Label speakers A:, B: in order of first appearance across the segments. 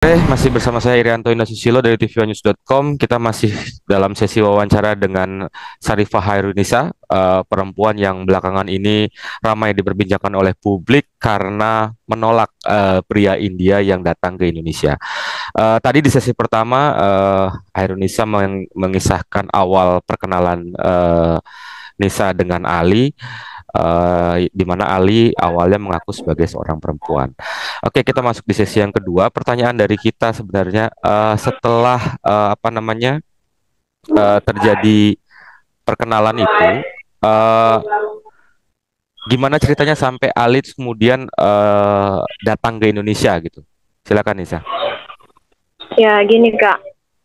A: Masih bersama saya Irianto Indah dari tvnews.com. Kita masih dalam sesi wawancara dengan Sarifah Hairunisa, perempuan yang belakangan ini ramai diperbincangkan oleh publik karena menolak pria India yang datang ke Indonesia. Tadi di sesi pertama, Hairunisa mengisahkan awal perkenalan Nisa dengan Ali, di mana Ali awalnya mengaku sebagai seorang perempuan. Oke, kita masuk di sesi yang kedua. Pertanyaan dari kita sebenarnya setelah terjadi perkenalan itu, eh, gimana ceritanya sampai Ali kemudian datang ke Indonesia gitu? Silakan Nisa.
B: Ya, gini Kak.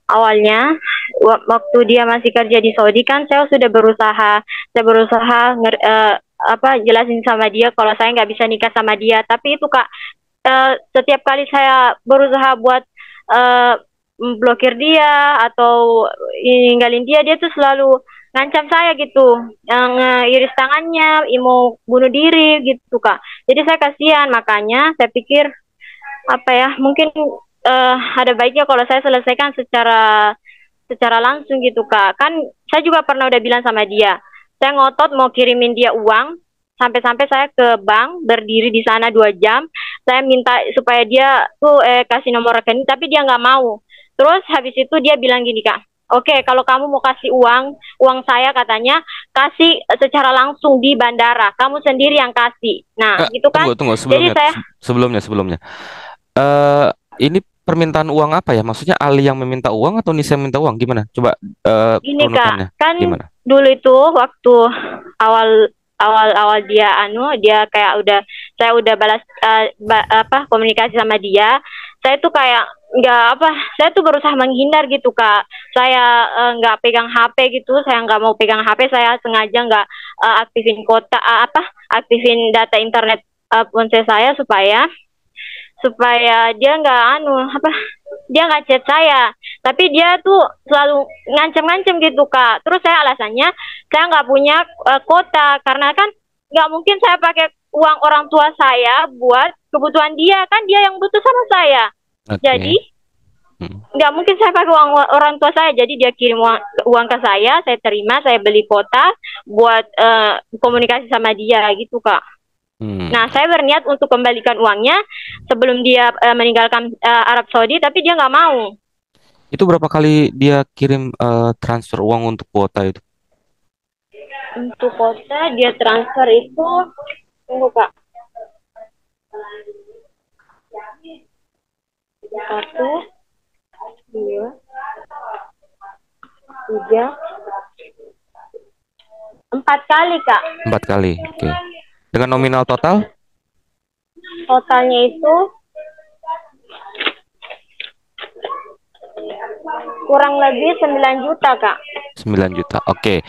B: Awalnya waktu dia masih kerja di Saudi kan saya berusaha jelasin sama dia kalau saya nggak bisa nikah sama dia. Tapi itu Kak, setiap kali saya berusaha buat eh, blokir dia atau ninggalin dia, dia tuh selalu ngancam saya gitu, iris tangannya, mau bunuh diri gitu Kak. Jadi saya kasihan, makanya saya pikir apa ya, mungkin ada baiknya kalau saya selesaikan secara secara langsung gitu Kak. Kan saya juga pernah udah bilang sama dia, saya ngotot mau kirimin dia uang, sampai-sampai saya ke bank berdiri di sana 2 jam, saya minta supaya dia tuh kasih nomor rekening, tapi dia nggak mau. Terus habis itu dia bilang gini Kak, oke, kalau kamu mau kasih uang saya, katanya kasih secara langsung di bandara, kamu sendiri yang kasih. Nah gitu kan.
A: Tunggu
B: Jadi
A: sebelumnya
B: saya,
A: sebelumnya. Eh ini permintaan uang apa ya? Maksudnya Ali yang meminta uang atau Nisa yang minta uang? Gimana? Coba
B: gini Kak,
A: runutannya
B: kan
A: gimana?
B: dulu itu waktu awal awal dia dia kayak udah, saya udah balas komunikasi sama dia, saya tuh kayak nggak apa, saya tuh berusaha menghindar gitu Kak. Saya nggak pegang HP gitu, saya nggak mau pegang HP, saya sengaja nggak aktifin data internet ponsel saya supaya supaya dia nggak dia nggak chat saya, tapi dia tuh selalu ngancem-ngancem gitu Kak. Terus saya alasannya saya nggak punya kuota, karena kan nggak mungkin saya pakai uang orang tua saya buat kebutuhan dia, kan dia yang butuh sama saya.
A: Oke.
B: Jadi
A: Hmm.
B: nggak mungkin saya pakai uang orang tua saya, jadi dia kirim uang ke saya terima, saya beli kuota buat komunikasi sama dia gitu Kak.
A: Hmm.
B: Nah, saya berniat untuk kembalikan uangnya sebelum dia meninggalkan Arab Saudi, tapi dia nggak mau.
A: Itu berapa kali dia kirim transfer uang untuk kuota itu?
B: Untuk kota dia transfer itu, tunggu Kak, satu, dua, tiga, 4 kali Kak.
A: 4 kali. Oke. Dengan nominal total?
B: Totalnya itu kurang lebih 9 juta Kak.
A: 9 juta. Oke.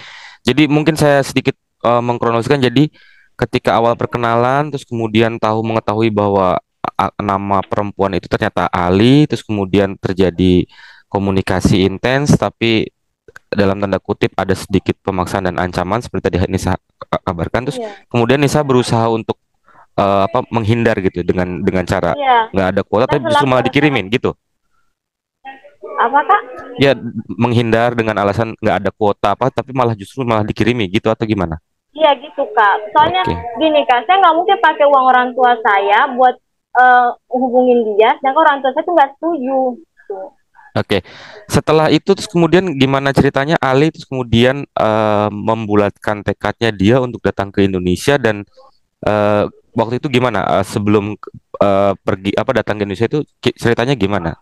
A: Jadi mungkin saya sedikit mengkronologiskan. Jadi ketika awal perkenalan, terus kemudian mengetahui bahwa nama perempuan itu ternyata Ali, terus kemudian terjadi komunikasi intens, tapi dalam tanda kutip ada sedikit pemaksaan dan ancaman seperti tadi Nisa kabarkan. Terus
B: Iya,
A: kemudian Nisa berusaha untuk menghindar gitu dengan cara
B: iya.
A: nggak ada kuota,
B: Saya
A: tapi justru
B: selalu
A: malah
B: berusaha.
A: dikirimin gitu.
B: Apa Kak?
A: Ya, menghindar dengan alasan nggak ada kuota apa, tapi malah dikirimi gitu atau gimana?
B: Iya gitu Kak. Soalnya
A: Oke,
B: gini Kak, saya nggak mungkin pakai uang orang tua saya buat hubungin dia, sedangkan orang tua saya tuh nggak setuju. Tuh.
A: oke. Setelah itu terus kemudian gimana ceritanya Ali terus kemudian membulatkan tekadnya dia untuk datang ke Indonesia dan eh, waktu itu gimana sebelum pergi apa datang ke Indonesia itu ceritanya gimana?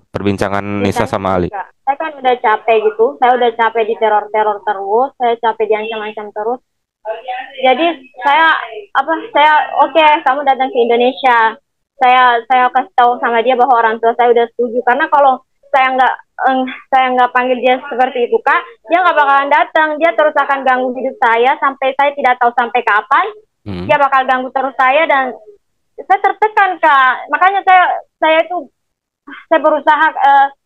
A: Perbincangan Nisa
B: Ceritanya
A: sama
B: gini
A: Ali.
B: Kak, saya kan udah capek gitu, saya udah capek di teror-teror terus, saya capek diancam-ancam terus. Jadi saya saya oke, kamu datang ke Indonesia. Saya kasih tahu sama dia bahwa orang tua saya udah setuju, karena kalau saya nggak saya nggak panggil dia seperti itu Kak, dia nggak bakalan datang, dia terus akan ganggu hidup saya sampai saya tidak tahu sampai kapan.
A: Hmm.
B: Dia bakal ganggu terus saya dan saya tertekan Kak. Makanya saya itu saya berusaha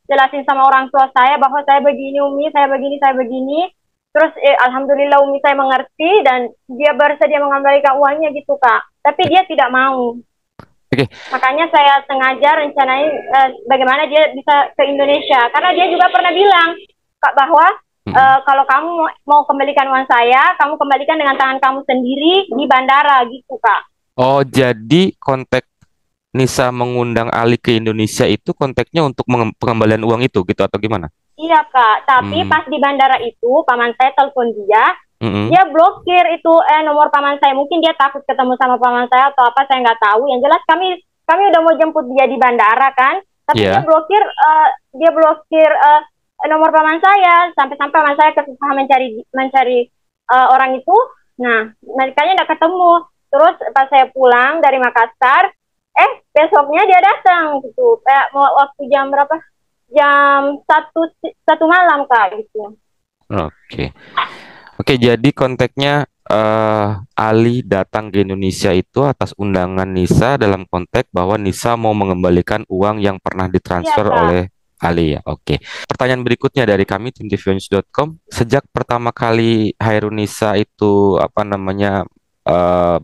B: jelasin sama orang tua saya bahwa saya begini Umi, saya begini. Terus alhamdulillah Umi saya mengerti dan dia bersedia mengembalikan uangnya gitu Kak. Tapi dia tidak mau.
A: Oke.
B: Makanya saya sengaja rencanain bagaimana dia bisa ke Indonesia. Karena dia juga pernah bilang, Kak, bahwa kalau kamu mau kembalikan uang saya, kamu kembalikan dengan tangan kamu sendiri di bandara gitu, Kak.
A: Oh, jadi kontak Nisa mengundang Ali ke Indonesia itu konteksnya untuk pengembalian uang itu gitu atau gimana?
B: Iya, Kak. Tapi
A: Hmm.
B: pas di bandara itu, paman saya telepon dia,
A: Mm-mm.
B: dia blokir itu nomor paman saya. Mungkin dia takut ketemu sama paman saya atau apa, saya nggak tahu. Yang jelas kami udah mau jemput dia di bandara kan, tapi
A: Ya.
B: dia blokir nomor paman saya sampai-sampai paman saya kesusahan mencari mencari orang itu. Nah, makanya nggak ketemu. Terus pas saya pulang dari Makassar, besoknya dia datang gitu. Mau waktu jam berapa? Jam satu malam, Kak, gitu.
A: Oke. Oke, jadi konteksnya Ali datang ke Indonesia itu atas undangan Nisa dalam konteks bahwa Nisa mau mengembalikan uang yang pernah
B: Iya,
A: ditransfer
B: Kak.
A: oleh Ali ya. Oke. Pertanyaan berikutnya dari kami tim tvnews.com. Sejak pertama kali Hairunisa itu apa namanya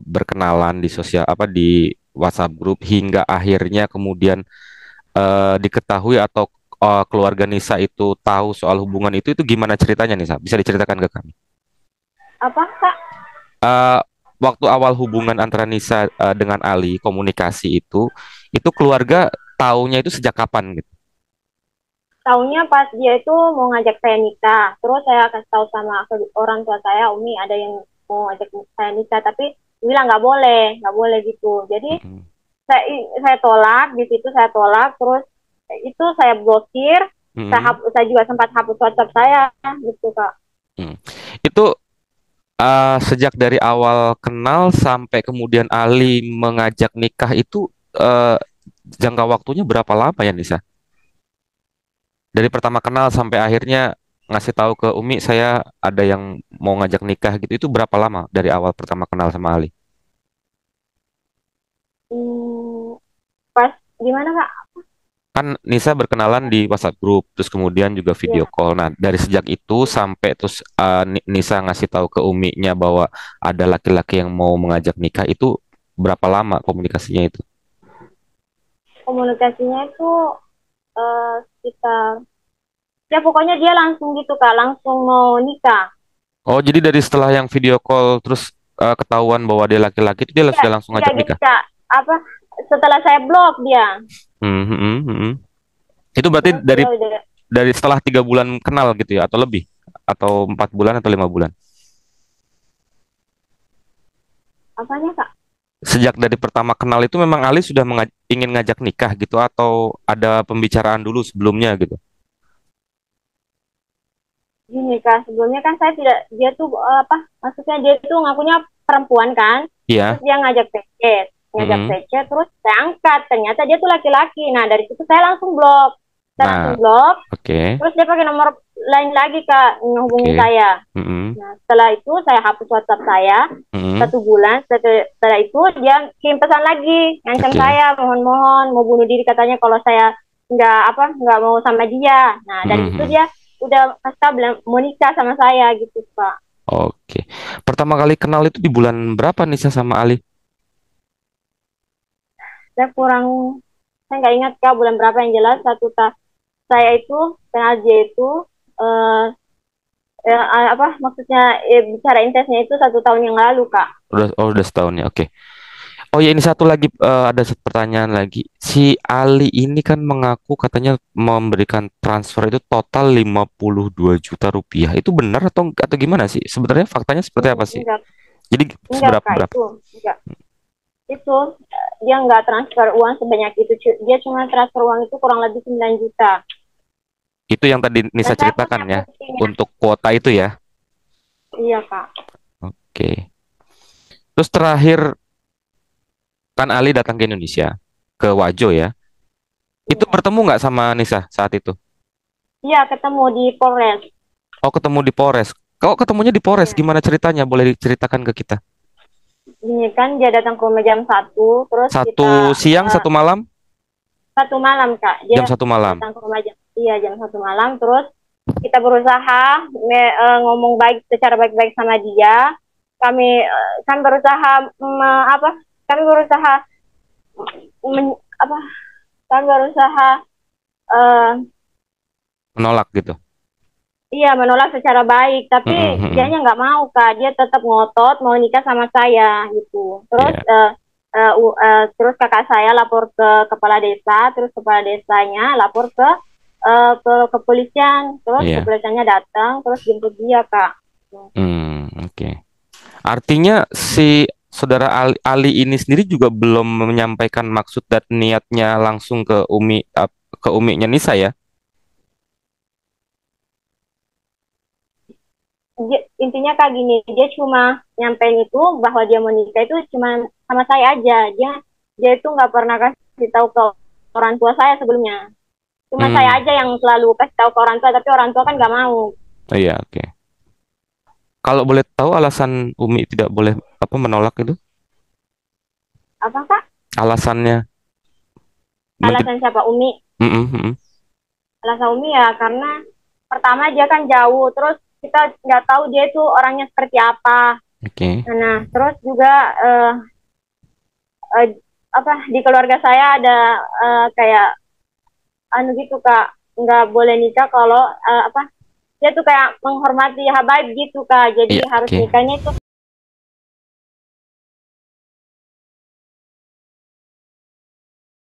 A: berkenalan di sosial apa di WhatsApp grup hingga akhirnya kemudian diketahui atau keluarga Nisa itu tahu soal hubungan itu gimana ceritanya Nisa? Bisa diceritakan ke kami?
B: Apa, Kak?
A: eh, Waktu awal hubungan antara Nisa dengan Ali komunikasi itu keluarga taunya itu sejak kapan gitu?
B: Taunya pas dia itu mau ngajak saya nikah. Terus saya kasih tahu sama orang tua saya, Umi ada yang mau ngajak saya nikah, tapi bilang nggak boleh gitu. Jadi
A: Mm-mm.
B: saya saya tolak, di situ saya tolak, terus itu saya blokir,
A: Mm-mm.
B: saya juga sempat hapus WhatsApp saya gitu, Kak.
A: Mm. Itu sejak dari awal kenal sampai kemudian Ali mengajak nikah itu jangka waktunya berapa lama ya Nisa? Dari pertama kenal sampai akhirnya ngasih tahu ke Umi saya ada yang mau ngajak nikah gitu itu berapa lama dari awal pertama kenal sama Ali?
B: Hmm, pas gimana, Kak?
A: Kan Nisa berkenalan di WhatsApp group, terus kemudian juga video
B: Ya,
A: call. Nah, dari sejak itu sampai terus Nisa ngasih tahu ke Uminya bahwa ada laki-laki yang mau mengajak nikah itu berapa lama komunikasinya itu?
B: komunikasinya itu sekitar, ya pokoknya dia langsung gitu, Kak, langsung mau nikah.
A: Oh, jadi dari setelah yang video call terus ketahuan bahwa dia laki-laki itu dia
B: Iya,
A: sudah langsung
B: iya
A: ngajak
B: gitu,
A: nikah.
B: Kak. Apa, setelah saya blok dia,
A: Hmm, hmm, hmm, hmm. Itu berarti
B: terus dia udah,
A: dari setelah 3 bulan kenal gitu ya, atau lebih, atau 4 bulan atau 5 bulan?
B: apanya, Kak?
A: Sejak dari pertama kenal itu memang Ali sudah ingin ngajak nikah gitu atau ada pembicaraan dulu sebelumnya gitu?
B: Gini, Kak, sebelumnya kan saya tidak, dia tuh apa, maksudnya dia tuh ngakunya perempuan kan,
A: Iya.
B: terus dia ngajak
A: Mm-mm.
B: PC, terus saya angkat, ternyata dia tuh laki-laki. Nah, dari situ saya langsung
A: Nah,
B: blok,
A: oke,
B: terus dia pakai nomor lain lagi, Kak,
A: oke.
B: menghubungi saya.
A: Mm-mm.
B: Nah, setelah itu saya hapus WhatsApp saya,
A: Mm-mm.
B: 1 bulan, setelah itu dia kirim pesan lagi, ngancam
A: Oke.
B: saya, mohon-mohon, mau bunuh diri katanya kalau saya nggak mau sama dia. Nah, dari situ
A: Mm-mm.
B: dia udah pasti bilang mau nikah sama saya gitu, Pak.
A: Oke. Pertama kali kenal itu di bulan berapa Nisa sama Ali?
B: Saya kurang, saya nggak ingat, Kak, bulan berapa. Yang jelas saya itu kenal dia itu eh apa maksudnya, bicara intensnya itu 1 tahun yang lalu, Kak.
A: Udah setahun ya. Oke. Oh ya, ini satu lagi ada satu pertanyaan lagi. Si Ali ini kan mengaku katanya memberikan transfer itu total 52 juta rupiah. Itu benar atau gimana sih? Sebenarnya faktanya seperti apa sih?
B: Enggak,
A: Jadi
B: enggak,
A: seberapa
B: Kak,
A: berapa?
B: itu enggak. Itu dia nggak transfer uang sebanyak itu. Dia cuma transfer uang itu kurang lebih 9 juta.
A: Itu yang tadi
B: Dan
A: Nisa
B: saya
A: ceritakan
B: punya
A: ya,
B: buktinya.
A: untuk kuota itu ya.
B: Iya, Kak.
A: Oke. Terus terakhir kan Ali datang ke Indonesia, ke Wajo ya. Itu
B: Iya.
A: bertemu nggak sama Nisa saat itu?
B: Iya, ketemu di Polres.
A: Oh, ketemu di Polres. Kau ketemunya di Polres,
B: Iya.
A: gimana ceritanya? Boleh diceritakan ke kita?
B: Ini kan dia datang ke rumah jam 1, terus
A: Satu
B: kita
A: siang, satu malam?
B: 1 malam, Kak.
A: Jam
B: Dia
A: 1 malam.
B: datang ke rumah iya, jam 1 malam, terus kita berusaha ngomong baik secara baik-baik sama dia. Kami kan berusaha apa? Kami berusaha apa kan berusaha eh
A: Menolak gitu.
B: iya menolak secara baik, tapi
A: Mm-mm, mm-mm.
B: dianya nggak mau kak, dia tetap ngotot mau nikah sama saya gitu. Terus
A: Iya.
B: terus kakak saya lapor ke kepala desa, terus kepala desanya lapor ke kepolisian, terus
A: Iya.
B: kepolisiannya datang, terus jemput dia kak.
A: Oke. Artinya si saudara Ali ini sendiri juga belum menyampaikan maksud dan niatnya langsung ke ke Umi-nya Nisa ya?
B: Intinya kak gini, dia cuma nyampein itu bahwa dia mau nikah itu cuma sama saya aja. Dia itu nggak pernah kasih tahu ke orang tua saya sebelumnya. Cuma saya
A: Hmm.
B: aja yang selalu kasih tahu ke orang tua, tapi orang tua kan nggak mau.
A: Oh iya, oke. Kalau boleh tahu alasan Umi tidak boleh apa menolak itu?
B: Apa kak?
A: Alasannya?
B: Alasan siapa Umi?
A: Mm-mm, mm-mm.
B: Alasan Umi ya karena pertama dia kan jauh, terus kita nggak tahu dia itu orangnya seperti apa.
A: Oke.
B: Nah, terus juga eh, apa di keluarga saya ada kayak anu gitu kak, nggak boleh nikah kalau apa dia tuh kayak menghormati habaib gitu kak, jadi
A: Iya,
B: harus
A: oke.
B: nikahnya itu